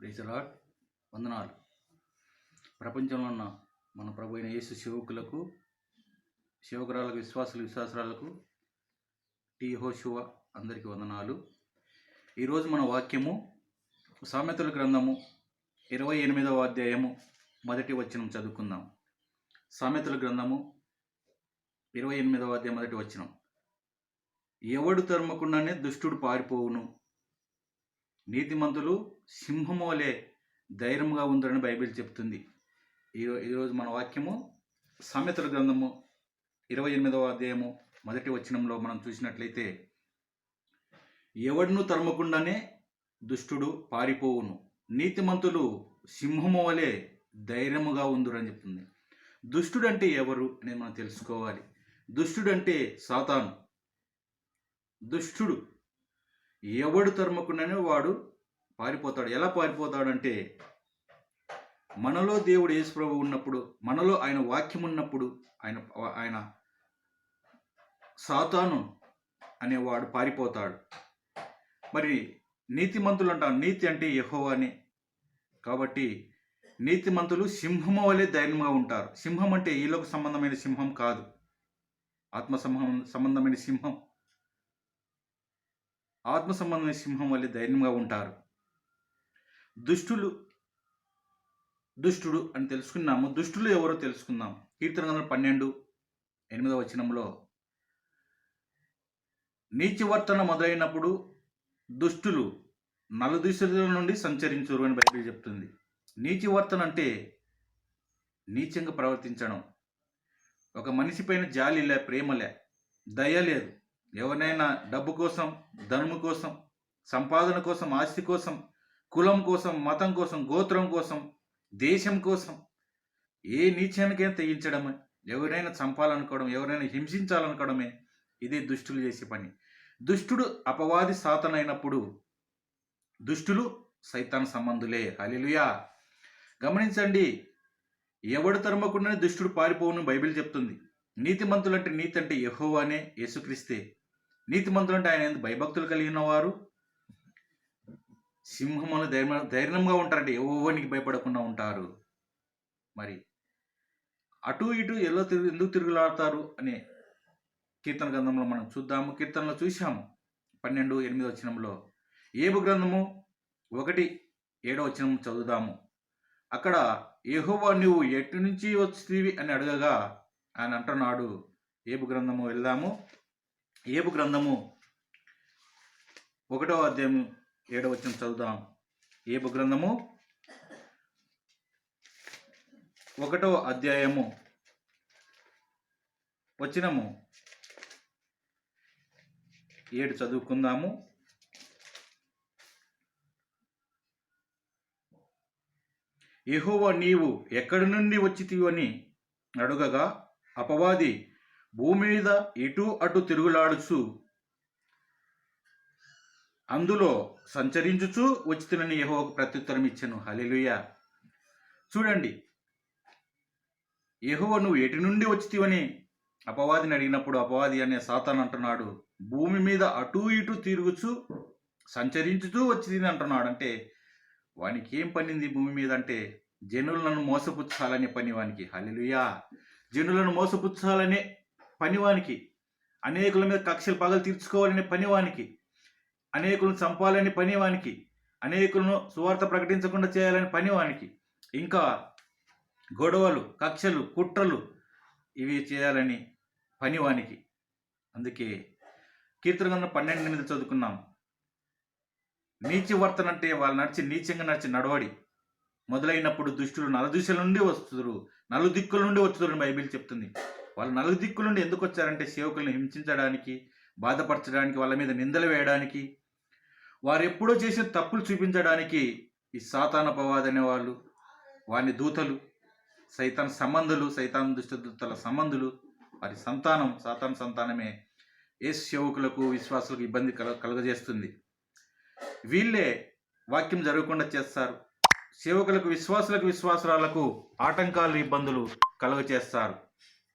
Praise the lord. వందనాలు. ప్రపంచంలో ఉన్న మన ప్రభు అయిన యేసు సేవకులకు, సేవకురాలకు, విశ్వాసురాలకు, టీ యెహోషువ అందరికీ వందనాలు. ఈరోజు మన వాక్యము సామెతల గ్రంథము 28వ అధ్యాయము 1వ వచనం చదువుకుందాం. సామెతల గ్రంథము 28వ అధ్యాయం 1వ వచనం. ఎవడు తరుమకుండానే దుష్టుడు పారిపోవును, నీతిమంతులు సింహము వలె ధైర్యంగా ఉందని బైబిల్ చెప్తుంది. ఈరోజు మన వాక్యము సామెతల గ్రంథము 28వ అధ్యాయము 1వ వచనంలో మనం చూసినట్లయితే, ఎవడును తరుమకుండానే దుష్టుడు పారిపోవును, నీతిమంతులు సింహము వలె ధైర్యముగా ఉందురని చెప్తుంది. దుష్టుడు అంటే ఎవరు అనేది మనం తెలుసుకోవాలి. దుష్టుడు అంటే సాతాను. దుష్టుడు ఎవడు తరుమకుండానే వాడు పారిపోతాడు. ఎలా పారిపోతాడంటే, మనలో దేవుడు యేసు ప్రభువు ఉన్నప్పుడు, మనలో ఆయన వాక్యం ఉన్నప్పుడు ఆయన సాతాను అనేవాడు పారిపోతాడు. మరి నీతిమంతులు అంటారు, నీతి అంటే యెహోవానే. కాబట్టి నీతిమంతులు సింహము వలె ధైర్యంగా ఉంటారు. సింహం అంటే ఈలోక సంబంధమైన సింహం కాదు, ఆత్మ సంబంధమైన సింహం. ఆత్మ సంబంధమైన సింహం వల్ల ధైర్యంగా ఉంటారు. దుష్టుడు అని తెలుసుకున్నాము. దుష్టులు ఎవరో తెలుసుకుందాం. కీర్తన గ్రంథం 12:8వ వచనంలో, నీతివర్తన మొదలైనప్పుడు దుష్టులు నలుదిశల నుండి సంచరించురు అని బైబిల్ చెప్తుంది. నీతివర్తన అంటే నీచంగా ప్రవర్తించడం. ఒక మనిషి పైన జాలిలే, ప్రేమలే, దయ లేదు. ఎవరినైనా డబ్బు కోసం, ధనము కోసం, సంపాదన కోసం, ఆస్తి కోసం, కులం కోసం, మతం కోసం, గోత్రం కోసం, దేశం కోసం ఏ నీచానికైనా తెగించడమే, ఎవరైనా చంపాలనుకోవడం, ఎవరైనా హింసించాలనుకోవడమే ఇదే దుష్టులు చేసే పని. దుష్టుడు అపవాది సాతాను అయినప్పుడు దుష్టులు సైతాన్ సంబంధులే. హల్లెలూయా. గమనించండి, ఎవడు తరుమకుండానే దుష్టుడు పారిపోవును బైబిల్ చెప్తుంది. నీతిమంతులు అంటే, నీతి అంటే యెహోవానే, యేసుక్రీస్తే. నీతిమంతులు అంటే ఆయన భయభక్తులు కలిగిన వారు సింహములు ధైర్యంగా ఉంటారంటే ఎవరికి భయపడకుండా ఉంటారు. మరి అటు ఇటు ఎందుకు తిరుగులాడతారు అనే కీర్తన గ్రంథంలో మనం చూద్దాము. కీర్తనలో చూసాము 12:8వ వచనంలో. ఏబు గ్రంథము 1:7వ వచనం చదువుదాము. అక్కడ యెహోవా నువ్వు ఎటు నుంచి వచ్చితివి అని అడగగా ఆయన అంటున్నాడు. ఏబు గ్రంథము వెళ్దాము. ఏబు గ్రంథము 1వ అధ్యాయం 7వ వచనం చదువుదాం. ఏబు గ్రంథము 1వ అధ్యాయము వచనము 7 చదువుకుందాము. యెహోవా నీవు ఎక్కడి నుండి వచ్చితివి అని అడుగగా అపవాది భూమి మీద ఇటు అటు తిరుగులాడుచు అందులో సంచరించుచు వచ్చితినని యెహోవాకు ప్రత్యుత్తరం ఇచ్చెను. హల్లెలూయా. చూడండి, యెహోవా నువ్వు ఎటు నుండి వచ్చితివని అపవాదిని అడిగినప్పుడు అపవాది అనే సాతాను అంటున్నాడు, భూమి మీద అటు ఇటు తిరుగుచు సంచరించుతూ వచ్చింది అంటున్నాడు. అంటే వానికి ఏం పనింది భూమి మీద అంటే, జనులను మోసపుచ్చాలనే పని వానికి. హల్లెలూయా. జనులను మోసపుచ్చాలనే పనివానికి, అనేకుల మీద కక్షలు పగలు తీర్చుకోవాలనే పనివానికి, అనేకులను చంపాలని పనివానికి, అనేకులను సువార్త ప్రకటించకుండా చేయాలని పనివానికి, ఇంకా గొడవలు, కక్షలు, కుట్రలు ఇవి చేయాలని పనివానికి. అందుకే కీర్తన గ్రంథం 12:8 చదువుకున్నాం. నీతివర్తన అంటే వాళ్ళు నీచంగా నడిచి నడవడి మొదలైనప్పుడు దుష్టులు నలుదిశల నుండి వస్తురు, నలుదిక్కుల నుండి వచ్చుదురని బైబిల్ చెప్తుంది. వాళ్ళు నలుదిక్కుల నుండి ఎందుకు వచ్చారంటే, సేవకులను హింసించడానికి, బాధపరచడానికి, వాళ్ళ మీద నిందలు వేయడానికి, వారు ఎప్పుడో చేసిన తప్పులు చూపించడానికి ఈ సాతాను అపవాది అనేవాళ్ళు, వాని దూతలు, సైతాన్ సంబంధులు, సైతాన్ దుష్టదూతల సంబంధులు, వారి సంతానం, సాతాను సంతానమే యేసు సేవకులకు, విశ్వాసులకు ఇబ్బంది కలుగజేస్తుంది. వీళ్ళే వాక్యం జరగకుండా చేస్తారు. సేవకులకు, విశ్వాసురాలకు ఆటంకాలు, ఇబ్బందులు కలుగజేస్తారు.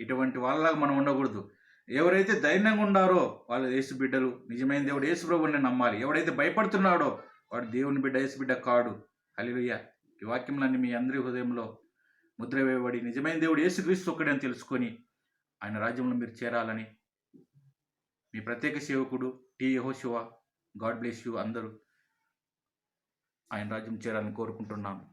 ఇటువంటి వాళ్ళలాగా మనం ఉండకూడదు. ఎవరైతే ధైర్యంగా ఉన్నారో వాళ్ళు యేసు బిడ్డలు, నిజమైన దేవుడు యేసు ప్రభువుని నమ్మాలి. ఎవడైతే భయపడుతున్నాడో వాడు దేవుని బిడ్డ, యేసు బిడ్డ కాడు. హల్లెలూయా. ఈ వాక్యములన్నీ మీ అందరి హృదయంలో ముద్ర వేయబడి నిజమైన దేవుడు యేసుక్రీస్తు ఒక్కడే అని తెలుసుకొని ఆయన రాజ్యంలో మీరు చేరాలని మీ ప్రత్యేక సేవకుడు టి యెహోషువ, గాడ్ బ్లెస్ యూ. అందరూ ఆయన రాజ్యం చేరాలని కోరుకుంటున్నాను.